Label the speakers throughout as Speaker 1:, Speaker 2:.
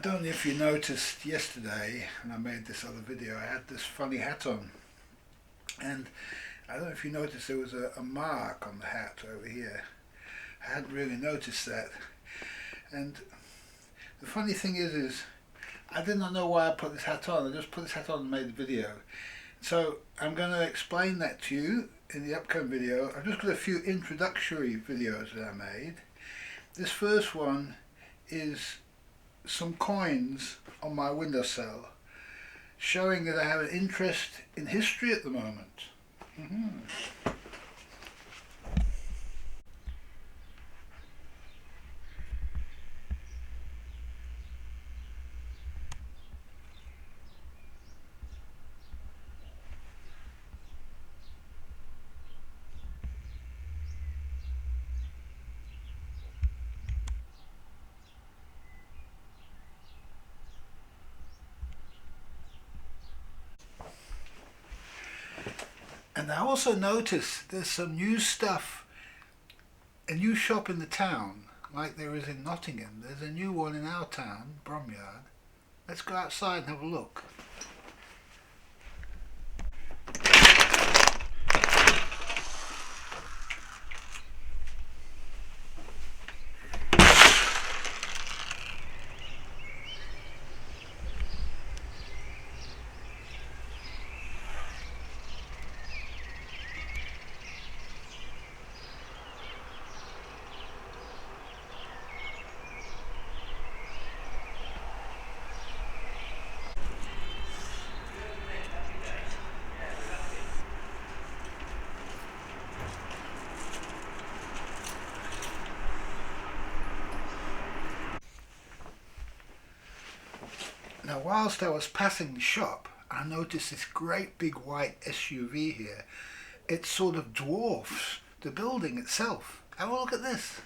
Speaker 1: don't know if you noticed yesterday when I made this other video, I had this funny hat on, and I don't know if you noticed there was a mark on the hat over here. I hadn't really noticed that, and the funny thing is I did not know why I put this hat on. I just put this hat on and made the video. So I'm going to explain that to you in the upcoming video. I've just got a few introductory videos that I made. This first one is some coins on my windowsill, showing that I have an interest in history at the moment. And I also noticed there's some new stuff, a new shop in the town, like there is in Nottingham. There's a new one in our town, Bromyard. Let's go outside and have a look. Now, whilst I was passing the shop, I noticed this great big white SUV here. It sort of dwarfs the building itself. Have a look at this.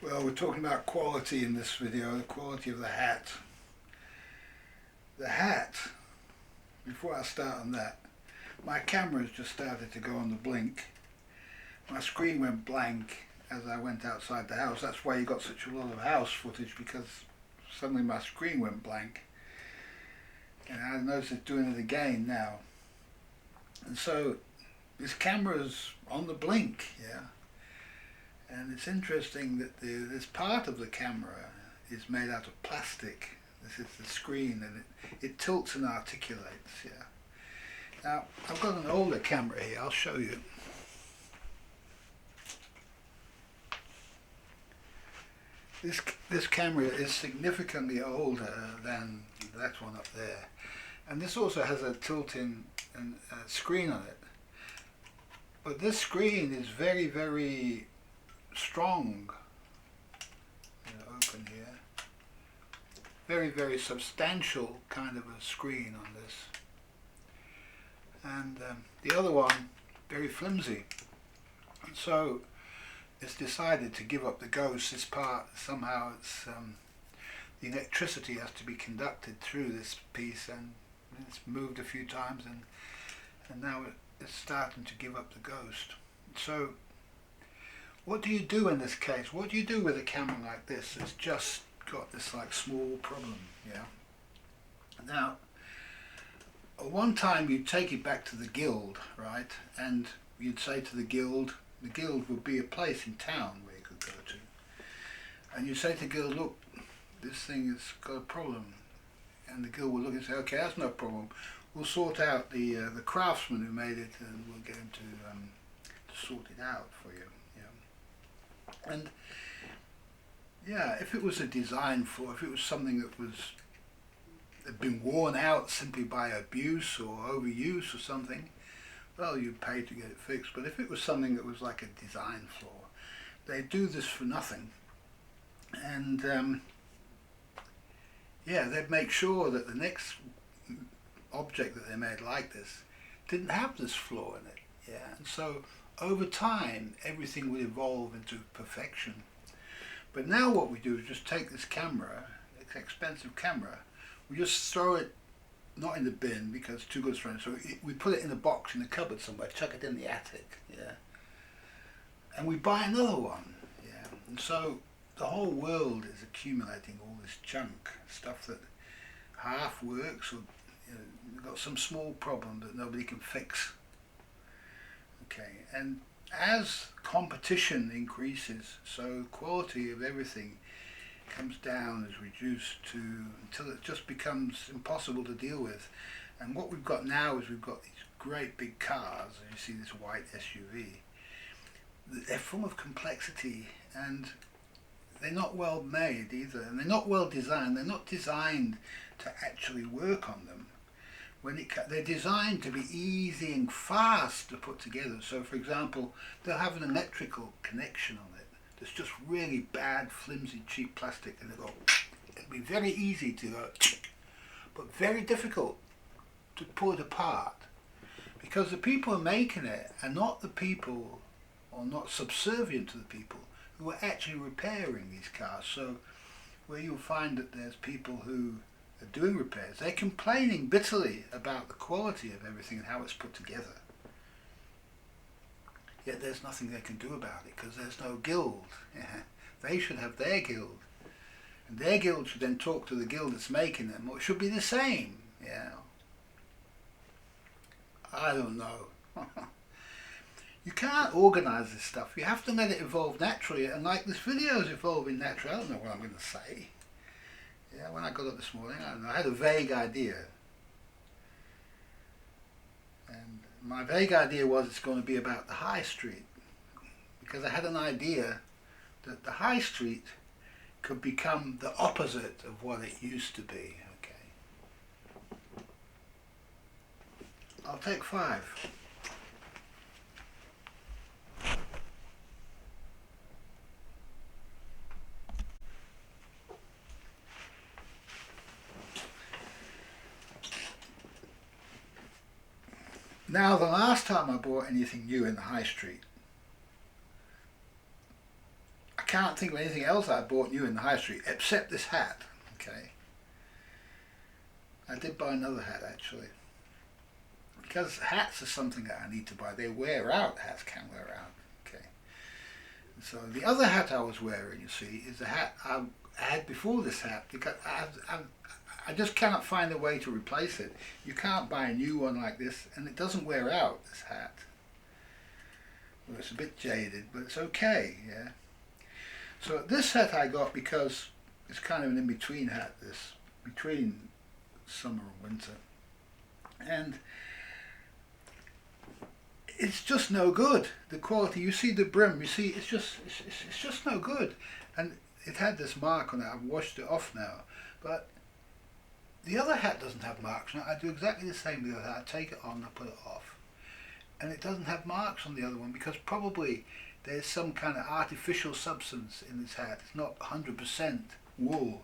Speaker 1: Well, we're talking about quality in this video, the quality of the hat. The hat, before I start on that, my camera's just started to go on the blink. My screen went blank as I went outside the house. That's why you got such a lot of house footage, because suddenly my screen went blank. And I noticed it doing it again now. And so this camera's on the blink, yeah. And it's interesting that this part of the camera is made out of plastic. This is the screen, and it tilts and articulates, yeah. Now, I've got an older camera here, I'll show you. This camera is significantly older than that one up there. And this also has a tilting and screen on it. But this screen is very, very strong. Open here. Very, very substantial kind of a screen on this. And the other one, very flimsy. And so it's decided to give up the ghost. This part, somehow it's the electricity has to be conducted through this piece, and it's moved a few times, and now it's starting to give up the ghost. So what do you do in this case? What do you do with a camera like this that's just got this like small problem, yeah? Now, one time you'd take it back to the guild, right? And you'd say to the guild would be a place in town where you could go to. And you'd say to the guild, look, this thing has got a problem. And the guild would look and say, okay, that's no problem. We'll sort out the craftsman who made it, and we'll get him to sort it out for you. And yeah, if it was a design flaw, if it was something that had been worn out simply by abuse or overuse or something, well, you'd pay to get it fixed. But if it was something that was like a design flaw, they'd do this for nothing. And yeah, they'd make sure that the next object that they made like this didn't have this flaw in it. Yeah, and so over time everything would evolve into perfection. But now what we do is just take this camera, it's an expensive camera, we just throw it not in the bin because it's too good for it, so we put it in a box in the cupboard somewhere, chuck it in the attic, yeah, and we buy another one, yeah, and so the whole world is accumulating all this junk, stuff that half works or got some small problem that nobody can fix. Okay, and as competition increases, so quality of everything comes down, is reduced to until it just becomes impossible to deal with. And what we've got now is we've got these great big cars, and you see this white SUV. They're full of complexity, and they're not well made either, and they're not well designed. They're not designed to actually work on them. They're designed to be easy and fast to put together. So for example, they'll have an electrical connection on it that's just really bad, flimsy, cheap plastic, and it'll be very easy to go, but very difficult to pull it apart, because the people making it are not the people, or not subservient to the people who are actually repairing these cars. So where you'll find that there's people who are doing repairs, they're complaining bitterly about the quality of everything and how it's put together. Yet there's nothing they can do about it because there's no guild. Yeah. They should have their guild, and their guild should then talk to the guild that's making them, or it should be the same. Yeah. I don't know. You can't organise this stuff. You have to let it evolve naturally, and like this video is evolving naturally. I don't know what I'm going to say. Yeah, when I got up this morning, I don't know, I had a vague idea. And my vague idea was it's going to be about the high street, because I had an idea that the high street could become the opposite of what it used to be. Okay. I'll take 5. Now, the last time I bought anything new in the high street, I can't think of anything else I bought new in the high street except this hat. Okay, I did buy another hat actually, because hats are something that I need to buy. They wear out. Hats can wear out. Okay, so the other hat I was wearing, you see, is the hat I had before this hat, because I just cannot find a way to replace it. You can't buy a new one like this, and it doesn't wear out, this hat. Well, it's a bit jaded, but it's okay, yeah. So this hat I got because it's kind of an in-between hat, this, between summer and winter. And it's just no good. The quality, you see the brim, you see, it's just no good. And it had this mark on it. I've washed it off now, but the other hat doesn't have marks on it. I do exactly the same with the other hat. I take it on, I put it off, and it doesn't have marks on the other one, because probably there's some kind of artificial substance in this hat. It's not 100% wool,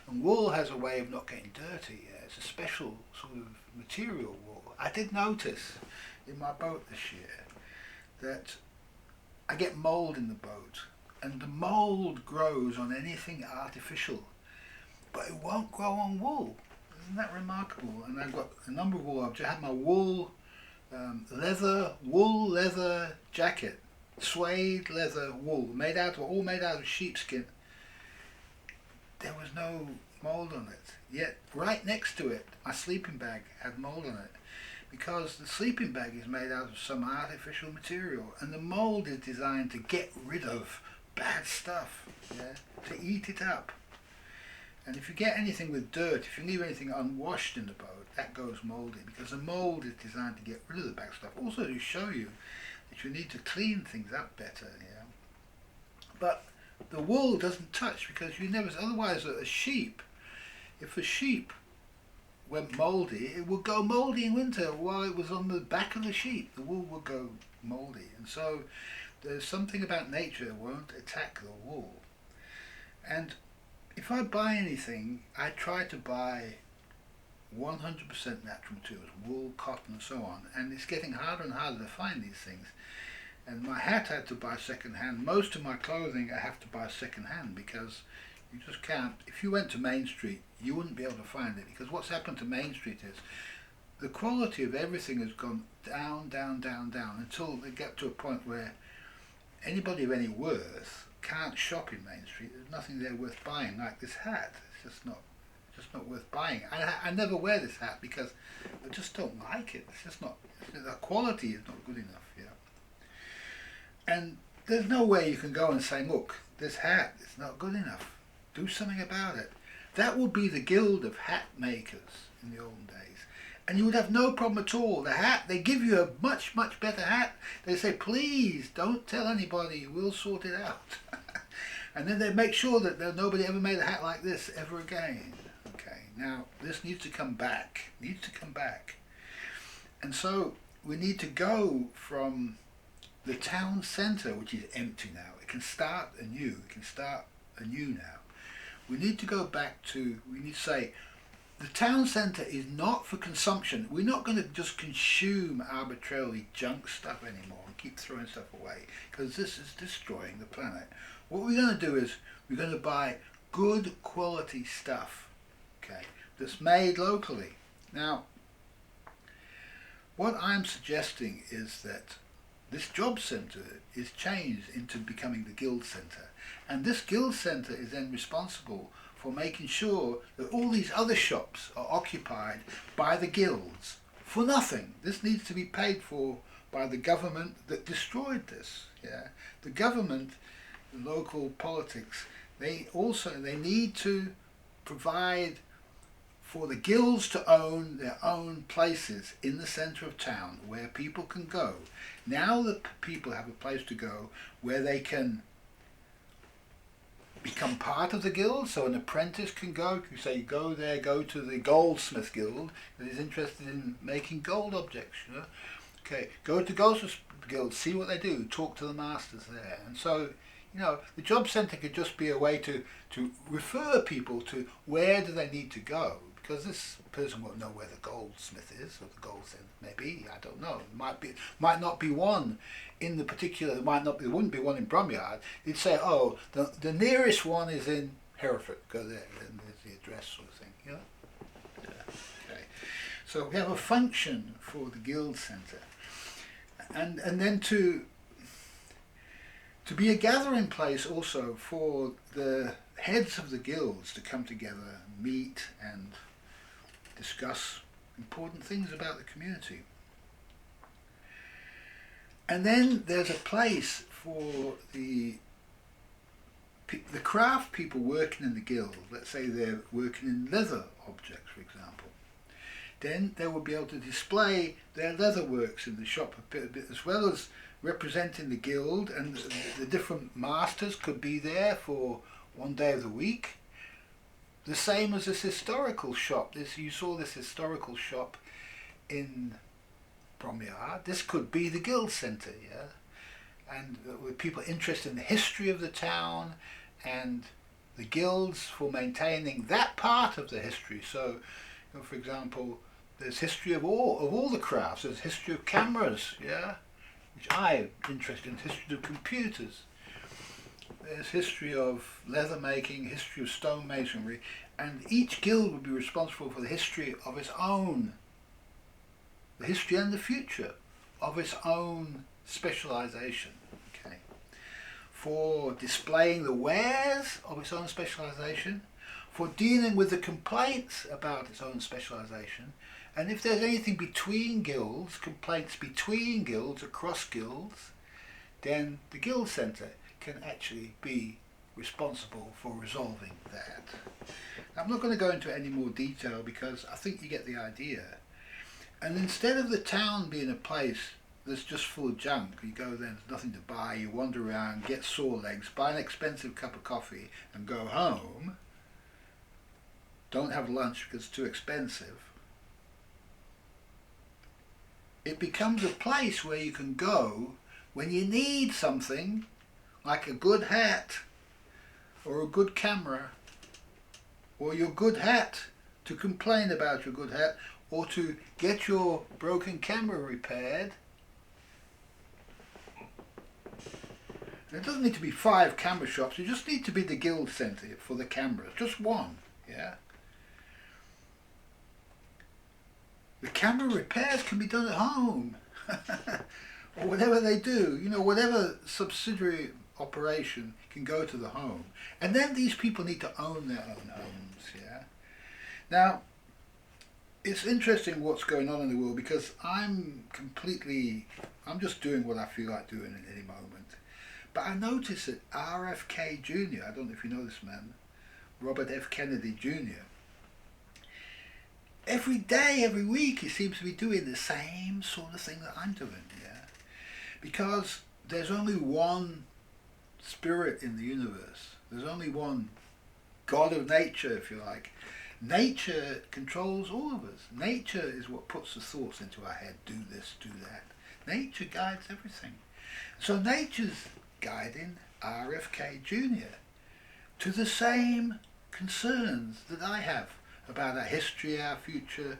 Speaker 1: and wool has a way of not getting dirty. Yeah? It's a special sort of material, wool. I did notice in my boat this year that I get mould in the boat, and the mould grows on anything artificial, but it won't grow on wool. Isn't that remarkable? And I've got a number of wool. I've just had my wool leather jacket, suede leather wool, all made out of sheepskin. There was no mould on it. Yet right next to it, my sleeping bag had mould on it, because the sleeping bag is made out of some artificial material, and the mould is designed to get rid of bad stuff, yeah, to eat it up. And if you get anything with dirt, if you leave anything unwashed in the boat, that goes mouldy, because the mould is designed to get rid of the bad stuff. Also to show you that you need to clean things up better, yeah. But the wool doesn't touch, because you never, otherwise a sheep, if a sheep went mouldy, it would go mouldy in winter while it was on the back of the sheep. The wool would go mouldy. And so there's something about nature that won't attack the wool. And if I buy anything, I try to buy 100% natural materials, wool, cotton and so on, and it's getting harder and harder to find these things. And my hat I had to buy second hand. Most of my clothing I have to buy second hand because you just can't. If you went to Main Street, you wouldn't be able to find it, because what's happened to Main Street is the quality of everything has gone down, down, down, down, until they get to a point where anybody of any worth can't shop in Main Street. There's nothing there worth buying, like this hat. It's just not worth buying. I never wear this hat because I just don't like it. It's just not, the quality is not good enough, yeah. And there's no way you can go and say, look, this hat is not good enough. Do something about it. That would be the guild of hat makers in the olden days. And you would have no problem at all. The hat, they give you a much, much better hat. They say, please, don't tell anybody, we'll sort it out. And then they make sure that nobody ever made a hat like this ever again. Okay, now this needs to come back, And so we need to go from the town centre, which is empty now. It can start anew, now. We need to go back to, we need to say, the town centre is not for consumption. We're not going to just consume arbitrarily junk stuff anymore and keep throwing stuff away, because this is destroying the planet. What we're going to do is we're going to buy good quality stuff, okay, that's made locally. Now, what I'm suggesting is that this job centre is changed into becoming the guild centre, and this guild centre is then responsible for making sure that all these other shops are occupied by the guilds for nothing. This needs to be paid for by the government that destroyed this. Yeah, the government, the local politics, they need to provide for the guilds to own their own places in the centre of town where people can go. Now that people have a place to go where they can become part of the guild, so an apprentice can go. You say, go there, go to the goldsmith guild that is interested in making gold objects. You know? Okay, go to goldsmith guild, see what they do, talk to the masters there. And so, you know, the job centre could just be a way to refer people to where do they need to go, because this person won't know where the goldsmith is, or the goldsmith maybe, I don't know. It might not be one in the particular, there wouldn't be one in Bromyard. You'd say, oh, the nearest one is in Hereford, go there, and there's the address sort of thing, you know? Yeah. Okay. So we have a function for the guild centre. And then to be a gathering place also for the heads of the guilds to come together, meet and discuss important things about the community. And then there's a place for the craft people working in the guild. Let's say they're working in leather objects, for example. Then they will be able to display their leather works in the shop a bit, as well as representing the guild, and the different masters could be there for one day of the week. The same as this historical shop. You saw this historical shop in Bromyard. This could be the guild centre, yeah? And with people interested in the history of the town, and the guilds for maintaining that part of the history. So, you know, for example, there's history of all the crafts. There's history of cameras, yeah, which I'm interested in. History of computers. There's history of leather making, history of stonemasonry, and each guild would be responsible for the history of its own, the history and the future of its own specialisation. Okay, for displaying the wares of its own specialisation, for dealing with the complaints about its own specialisation, and if there's anything between guilds, complaints between guilds, across guilds, then the guild centre can actually be responsible for resolving that. I'm not going to go into any more detail because I think you get the idea. And instead of the town being a place that's just full of junk, you go there, there's nothing to buy, you wander around, get sore legs, buy an expensive cup of coffee and go home, don't have lunch because it's too expensive, it becomes a place where you can go when you need something, like a good hat, or a good camera, or your good hat, to complain about your good hat, or to get your broken camera repaired, It doesn't need to be 5 camera shops. You just need to be the guild centre for the cameras. Just one, yeah. The camera repairs can be done at home. Or whatever they do, you know, whatever subsidiary operation can go to the home. And then these people need to own their own homes, yeah. Now, it's interesting what's going on in the world, because I'm just doing what I feel like doing at any moment. But I notice that RFK Jr., I don't know if you know this man, Robert F. Kennedy Jr., every day, every week, he seems to be doing the same sort of thing that I'm doing, yeah. Because there's only one spirit in the universe. There's only one God of nature, if you like. Nature controls all of us. Nature is what puts the thoughts into our head. Do this, do that. Nature guides everything. So nature's guiding RFK Jr. to the same concerns that I have about our history, our future,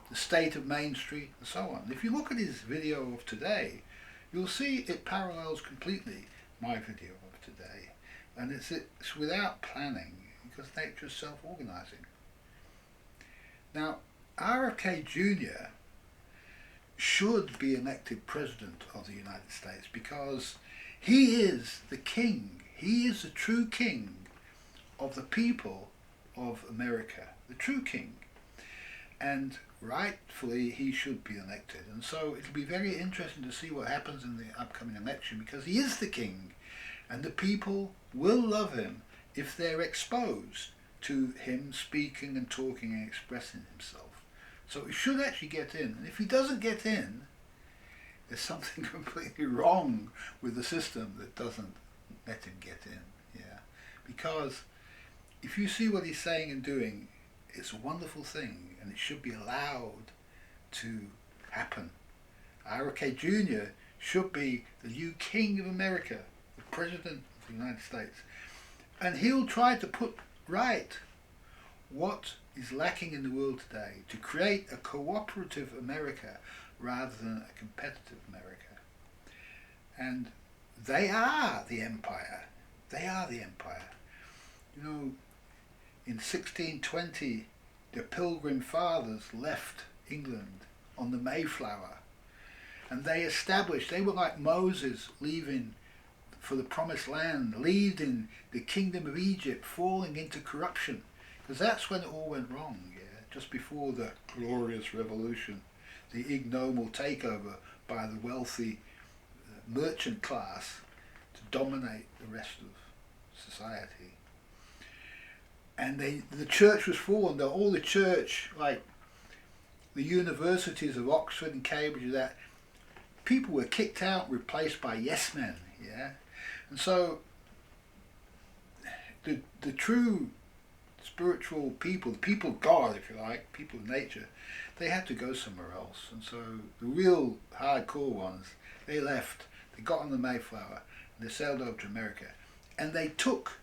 Speaker 1: the state of Main Street, and so on. If you look at his video of today, you'll see it parallels completely my video of today. And it's without planning, because nature is self-organizing. Now, RFK Jr. should be elected President of the United States, because he is the king. He is the true king of the people of America, the true king. And rightfully he should be elected. And so it'll be very interesting to see what happens in the upcoming election, because he is the king, and the people will love him if they're exposed to him speaking and talking and expressing himself. So he should actually get in. And if he doesn't get in, there's something completely wrong with the system that doesn't let him get in. Yeah, because if you see what he's saying and doing, it's a wonderful thing, and it should be allowed to happen. RFK Jr. should be the new king of America, the President of the United States. And he'll try to put right what is lacking in the world today, to create a cooperative America rather than a competitive America. And they are the empire. They are the empire. You know, in 1620, the Pilgrim Fathers left England on the Mayflower, and they were like Moses leaving for the Promised Land, leaving the kingdom of Egypt, falling into corruption, because that's when it all went wrong, yeah, just before the glorious revolution, the ignoble takeover by the wealthy merchant class to dominate the rest of society. And the church was fallen. All the church, like the universities of Oxford and Cambridge, that people were kicked out, replaced by yes men. Yeah, and so the true spiritual people, the people of God, if you like, people of nature, they had to go somewhere else. And so the real hardcore ones, they left. They got on the Mayflower and they sailed over to America, and they took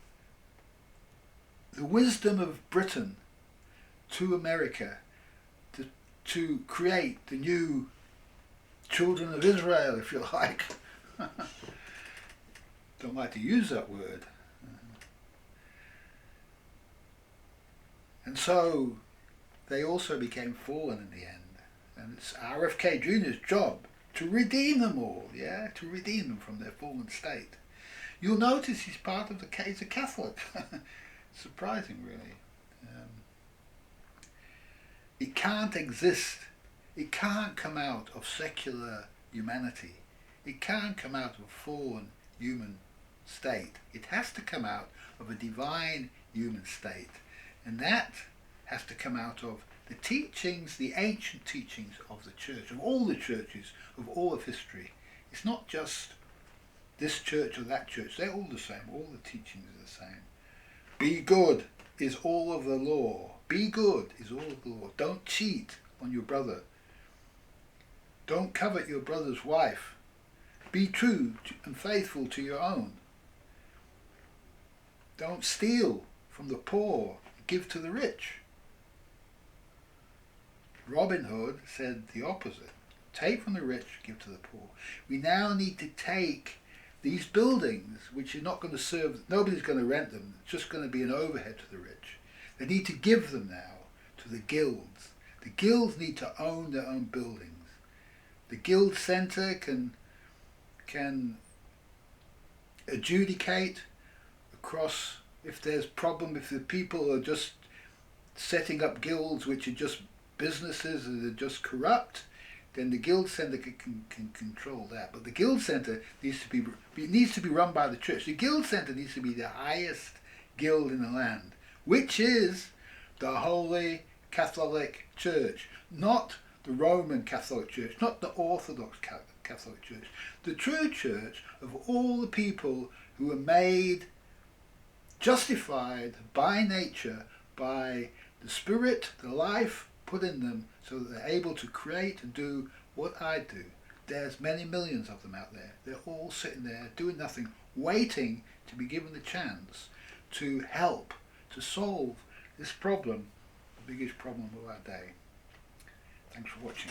Speaker 1: the wisdom of Britain to America to create the new children of Israel, if you like. Don't like to use that word. And so they also became fallen in the end. And it's RFK Jr.'s job to redeem them all, yeah, to redeem them from their fallen state. You'll notice he's he's a Catholic. Surprising, really. It can't exist. It can't come out of secular humanity. It can't come out of a fallen human state. It has to come out of a divine human state. And that has to come out of the teachings, the ancient teachings of the church, of all the churches, of all of history. It's not just this church or that church. They're all the same. All the teachings are the same. Be good is all of the law. Be good is all of the law. Don't cheat on your brother. Don't covet your brother's wife. Be true and faithful to your own. Don't steal from the poor. Give to the rich. Robin Hood said the opposite. Take from the rich, give to the poor. We now need to take these buildings, which are not going to serve, nobody's going to rent them, it's just going to be an overhead to the rich. They need to give them now to the guilds. The guilds need to own their own buildings. The guild centre can adjudicate across if there's problem, if the people are just setting up guilds which are just businesses that are just corrupt, then the guild centre can control that. But the guild centre needs to be run by the church. The guild centre needs to be the highest guild in the land, which is the Holy Catholic Church, not the Roman Catholic Church, not the Orthodox Catholic Church. The true church of all the people who are made justified by nature, by the Spirit, the life put in them, so that they're able to create and do what I do. There's many millions of them out there. They're all sitting there doing nothing, waiting to be given the chance to help, to solve this problem, the biggest problem of our day. Thanks for watching.